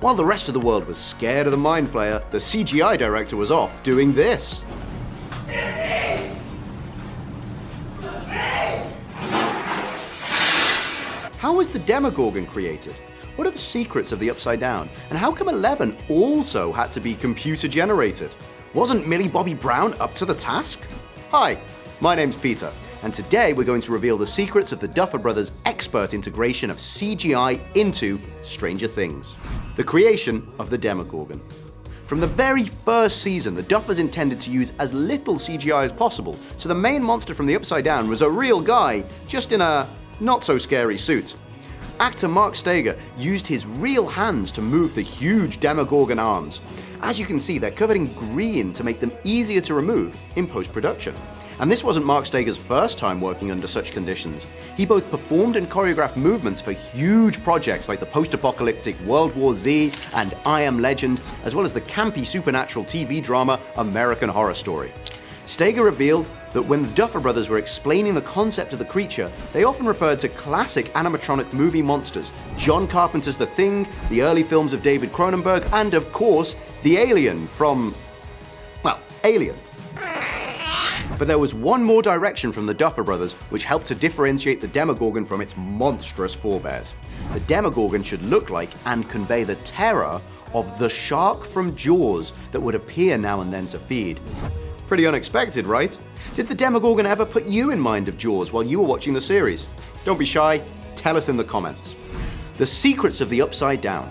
While the rest of the world was scared of the Mind Flayer, the CGI director was off doing this. How was the Demogorgon created? What are the secrets of the Upside Down? And how come 11 also had to be computer generated? Wasn't Millie Bobby Brown up to the task? Hi, my name's Peter, and today we're going to reveal the secrets of the Duffer Brothers' expert integration of CGI into Stranger Things. The creation of the Demogorgon. From the very first season, the Duffers intended to use as little CGI as possible, so the main monster from the Upside Down was a real guy, just in a not-so-scary suit. Actor Mark Steger used his real hands to move the huge Demogorgon arms. As you can see, they're covered in green to make them easier to remove in post-production. And this wasn't Mark Steger's first time working under such conditions. He both performed and choreographed movements for huge projects like the post-apocalyptic World War Z and I Am Legend, as well as the campy supernatural TV drama American Horror Story. Steger revealed that when the Duffer Brothers were explaining the concept of the creature, they often referred to classic animatronic movie monsters, John Carpenter's The Thing, the early films of David Cronenberg, and of course, the alien from, well, Alien. But there was one more direction from the Duffer Brothers which helped to differentiate the Demogorgon from its monstrous forebears. The Demogorgon should look like and convey the terror of the shark from Jaws that would appear now and then to feed. Pretty unexpected, right? Did the Demogorgon ever put you in mind of Jaws while you were watching the series? Don't be shy, tell us in the comments. The secrets of the Upside Down.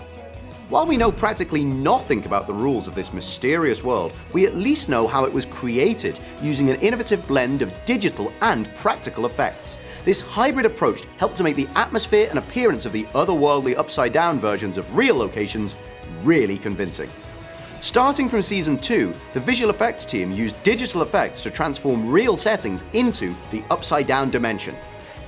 While we know practically nothing about the rules of this mysterious world, we at least know how it was created using an innovative blend of digital and practical effects. This hybrid approach helped to make the atmosphere and appearance of the otherworldly Upside Down versions of real locations really convincing. Starting from Season 2, the visual effects team used digital effects to transform real settings into the Upside Down dimension.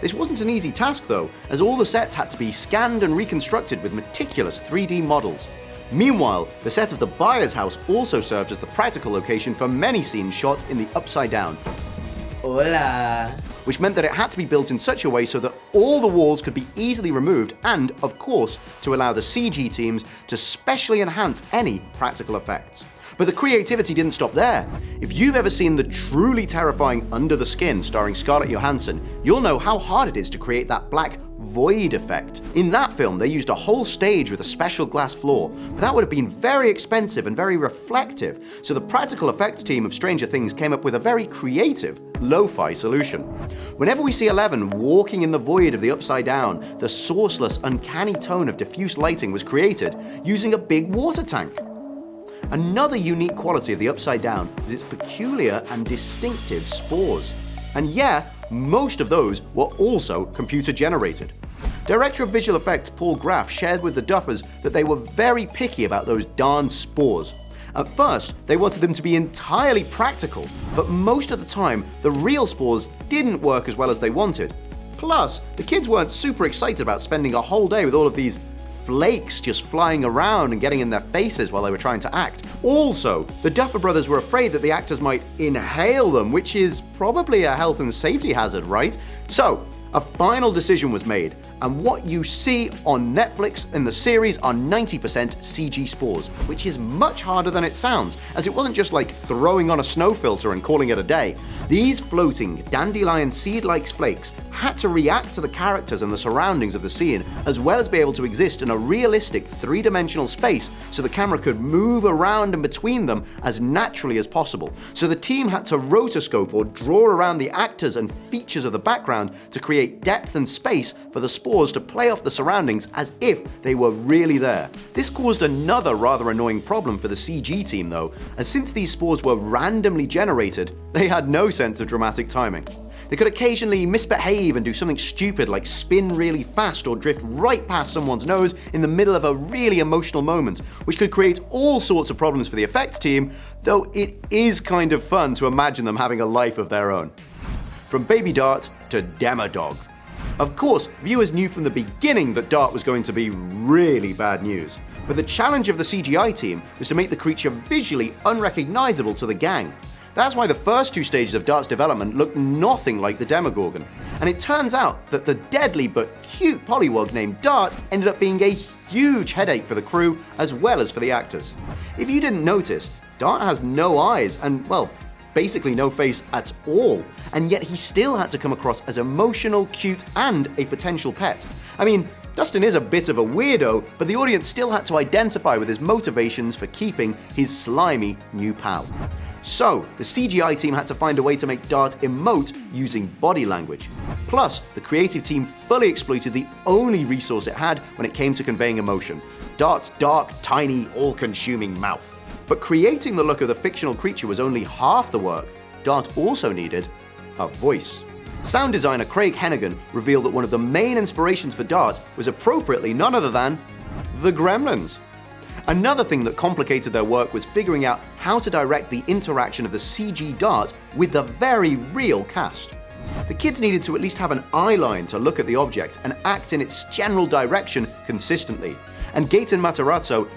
This wasn't an easy task though, as all the sets had to be scanned and reconstructed with meticulous 3D models. Meanwhile, the set of the Byers house also served as the practical location for many scenes shot in the Upside Down. Hola. Which meant that it had to be built in such a way so that all the walls could be easily removed and, of course, to allow the CG teams to specially enhance any practical effects. But the creativity didn't stop there. If you've ever seen the truly terrifying Under the Skin starring Scarlett Johansson, you'll know how hard it is to create that black void effect. In that film, they used a whole stage with a special glass floor, but that would have been very expensive and very reflective, so the practical effects team of Stranger Things came up with a very creative lo-fi solution. Whenever we see Eleven walking in the void of the Upside Down, the sourceless, uncanny tone of diffuse lighting was created using a big water tank. Another unique quality of the Upside Down is its peculiar and distinctive spores. And yeah, most of those were also computer generated. Director of Visual Effects Paul Graff shared with the Duffers that they were very picky about those darn spores. At first, they wanted them to be entirely practical, but most of the time, the real spores didn't work as well as they wanted. Plus, the kids weren't super excited about spending a whole day with all of these flakes just flying around and getting in their faces while they were trying to act. Also, the Duffer Brothers were afraid that the actors might inhale them, which is probably a health and safety hazard, right? So, a final decision was made, and what you see on Netflix in the series are 90% CG spores, which is much harder than it sounds, as it wasn't just like throwing on a snow filter and calling it a day. These floating dandelion seed-like flakes had to react to the characters and the surroundings of the scene, as well as be able to exist in a realistic three-dimensional space so the camera could move around and between them as naturally as possible. So the team had to rotoscope or draw around the actors and features of the background to create depth and space for the spores to play off the surroundings as if they were really there. This caused another rather annoying problem for the CG team though, as since these spores were randomly generated, they had no sense of dramatic timing. They could occasionally misbehave and do something stupid like spin really fast or drift right past someone's nose in the middle of a really emotional moment, which could create all sorts of problems for the effects team, though it is kind of fun to imagine them having a life of their own. From Baby Dart to Demodog. Of course, viewers knew from the beginning that Dart was going to be really bad news, but the challenge of the CGI team was to make the creature visually unrecognizable to the gang. That's why the first two stages of Dart's development looked nothing like the Demogorgon. And it turns out that the deadly but cute polywog named Dart ended up being a huge headache for the crew as well as for the actors. If you didn't notice, Dart has no eyes and, well, basically no face at all, and yet he still had to come across as emotional, cute, and a potential pet. I mean, Dustin is a bit of a weirdo, but the audience still had to identify with his motivations for keeping his slimy new pal. So, the CGI team had to find a way to make Dart emote using body language. Plus, the creative team fully exploited the only resource it had when it came to conveying emotion: Dart's dark, tiny, all-consuming mouth. But creating the look of the fictional creature was only half the work. Dart also needed a voice. Sound designer Craig Hennigan revealed that one of the main inspirations for Dart was appropriately none other than the Gremlins. Another thing that complicated their work was figuring out how to direct the interaction of the CG Dart with the very real cast. The kids needed to at least have an eye line to look at the object and act in its general direction consistently. And Gaten Matarazzo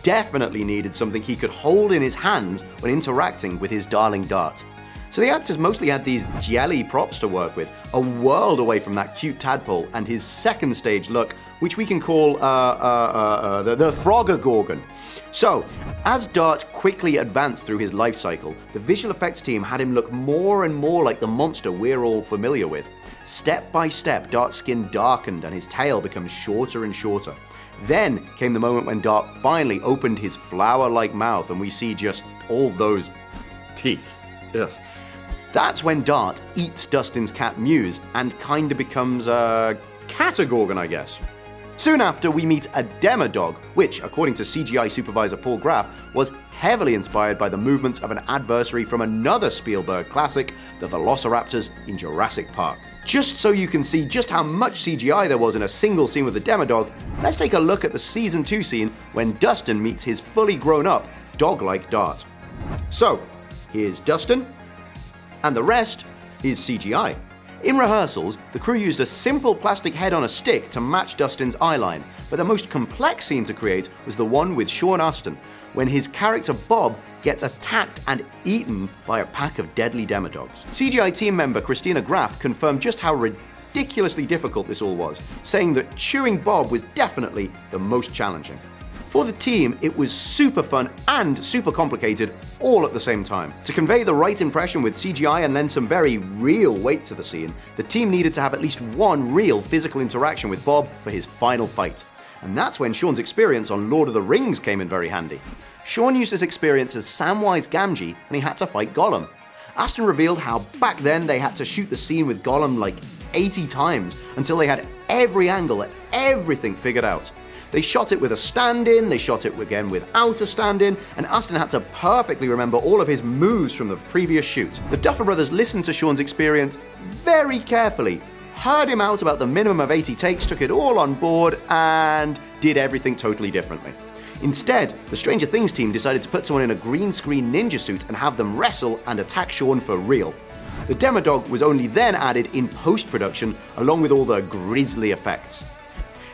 definitely needed something he could hold in his hands when interacting with his darling Dart. So the actors mostly had these jelly props to work with, a world away from that cute tadpole and his second stage look, which we can call the Frogagorgon. So, as Dart quickly advanced through his life cycle, the visual effects team had him look more and more like the monster we're all familiar with. Step by step, Dart's skin darkened and his tail became shorter and shorter. Then came the moment when Dart finally opened his flower-like mouth and we see just all those teeth. Ugh. That's when Dart eats Dustin's cat Muse and kinda becomes a Catagorgon, I guess. Soon after, we meet a Demodog, which, according to CGI supervisor Paul Graff, was heavily inspired by the movements of an adversary from another Spielberg classic, the Velociraptors in Jurassic Park. Just so you can see just how much CGI there was in a single scene with the Demodog, let's take a look at the Season 2 scene when Dustin meets his fully grown-up, dog-like Dart. So, here's Dustin, and the rest is CGI. In rehearsals, the crew used a simple plastic head on a stick to match Dustin's eyeline, but the most complex scene to create was the one with Sean Astin, when his character Bob gets attacked and eaten by a pack of deadly Demodogs. CGI team member Christina Graff confirmed just how ridiculously difficult this all was, saying that chewing Bob was definitely the most challenging. For the team, it was super fun and super complicated all at the same time. To convey the right impression with CGI and lend some very real weight to the scene, the team needed to have at least one real physical interaction with Bob for his final fight. And that's when Sean's experience on Lord of the Rings came in very handy. Sean used his experience as Samwise Gamgee when he had to fight Gollum. Aston revealed how back then they had to shoot the scene with Gollum like 80 times until they had every angle and everything figured out. They shot it with a stand-in, they shot it again without a stand-in, and Aston had to perfectly remember all of his moves from the previous shoot. The Duffer Brothers listened to Sean's experience very carefully, heard him out about the minimum of 80 takes, took it all on board, and did everything totally differently. Instead, the Stranger Things team decided to put someone in a green screen ninja suit and have them wrestle and attack Sean for real. The Demodog was only then added in post-production, along with all the grisly effects.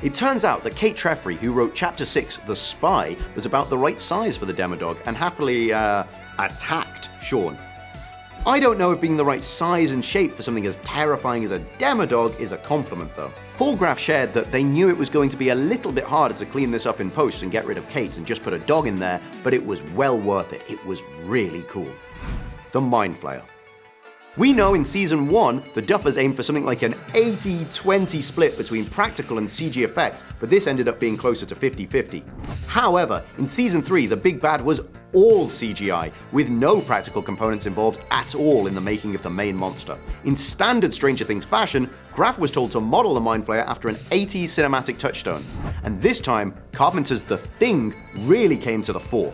It turns out that Kate Treffery, who wrote Chapter 6, The Spy, was about the right size for the Demodog and happily, attacked Sean. I don't know if being the right size and shape for something as terrifying as a Demodog is a compliment, though. Paul Graff shared that they knew it was going to be a little bit harder to clean this up in post and get rid of Kate and just put a dog in there, but it was well worth it. It was really cool. The Mind Flayer. We know in Season 1, the Duffers aimed for something like an 80-20 split between practical and CG effects, but this ended up being closer to 50-50. However, in Season 3, the big bad was all CGI, with no practical components involved at all in the making of the main monster. In standard Stranger Things fashion, Graff was told to model the Mind Flayer after an 80s cinematic touchstone. And this time, Carpenter's The Thing really came to the fore.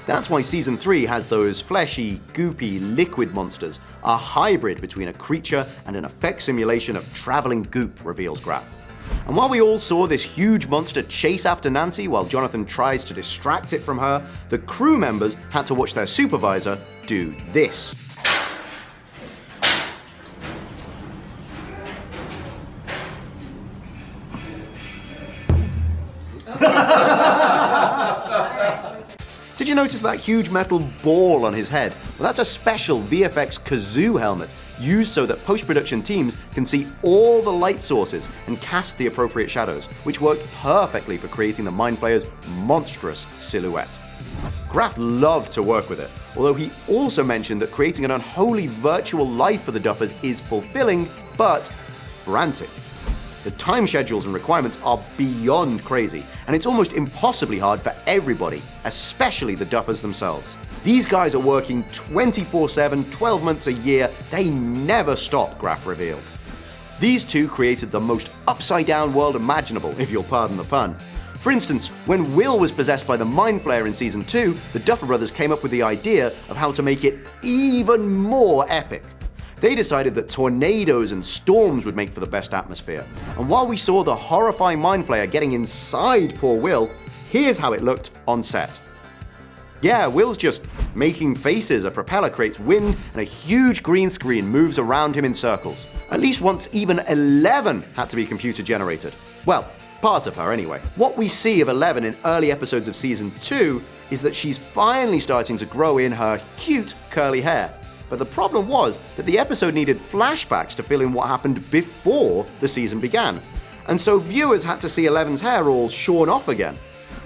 That's why Season 3 has those fleshy, goopy, liquid monsters, a hybrid between a creature and an effect simulation of traveling goop, reveals Graff. And while we all saw this huge monster chase after Nancy while Jonathan tries to distract it from her, the crew members had to watch their supervisor do this. To Did you notice that huge metal ball on his head? Well, that's a special VFX kazoo helmet used so that post-production teams can see all the light sources and cast the appropriate shadows, which worked perfectly for creating the Mind Flayer's monstrous silhouette. Graf loved to work with it, although he also mentioned that creating an unholy virtual life for the Duffers is fulfilling, but frantic. The time schedules and requirements are beyond crazy, and it's almost impossibly hard for everybody, especially the Duffers themselves. These guys are working 24/7, 12 months a year. They never stop, Graf revealed. These two created the most upside-down world imaginable, if you'll pardon the pun. For instance, when Will was possessed by the Mind Flayer in Season 2, the Duffer Brothers came up with the idea of how to make it even more epic. They decided that tornadoes and storms would make for the best atmosphere. And while we saw the horrifying Mind Flayer getting inside poor Will, here's how it looked on set. Yeah, Will's just making faces, a propeller creates wind, and a huge green screen moves around him in circles. At least once even Eleven had to be computer generated. Well, part of her anyway. What we see of Eleven in early episodes of Season 2 is that she's finally starting to grow in her cute curly hair. But the problem was that the episode needed flashbacks to fill in what happened before the season began. And so viewers had to see Eleven's hair all shorn off again.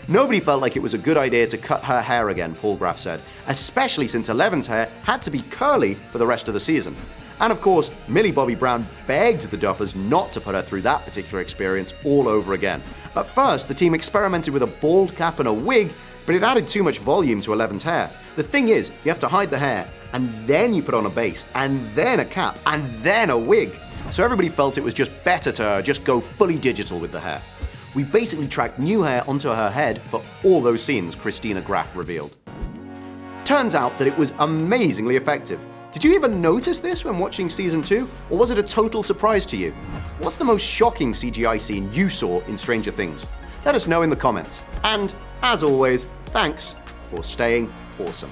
Nobody felt like it was a good idea to cut her hair again, Paul Graf said, especially since Eleven's hair had to be curly for the rest of the season. And of course, Millie Bobby Brown begged the Duffers not to put her through that particular experience all over again. At first, the team experimented with a bald cap and a wig, but it added too much volume to Eleven's hair. The thing is, you have to hide the hair, and then you put on a base, and then a cap, and then a wig. So everybody felt it was just better to just go fully digital with the hair. We basically tracked new hair onto her head for all those scenes, Christina Graf revealed. Turns out that it was amazingly effective. Did you even notice this when watching Season 2, or was it a total surprise to you? What's the most shocking CGI scene you saw in Stranger Things? Let us know in the comments. And, as always, thanks for staying awesome.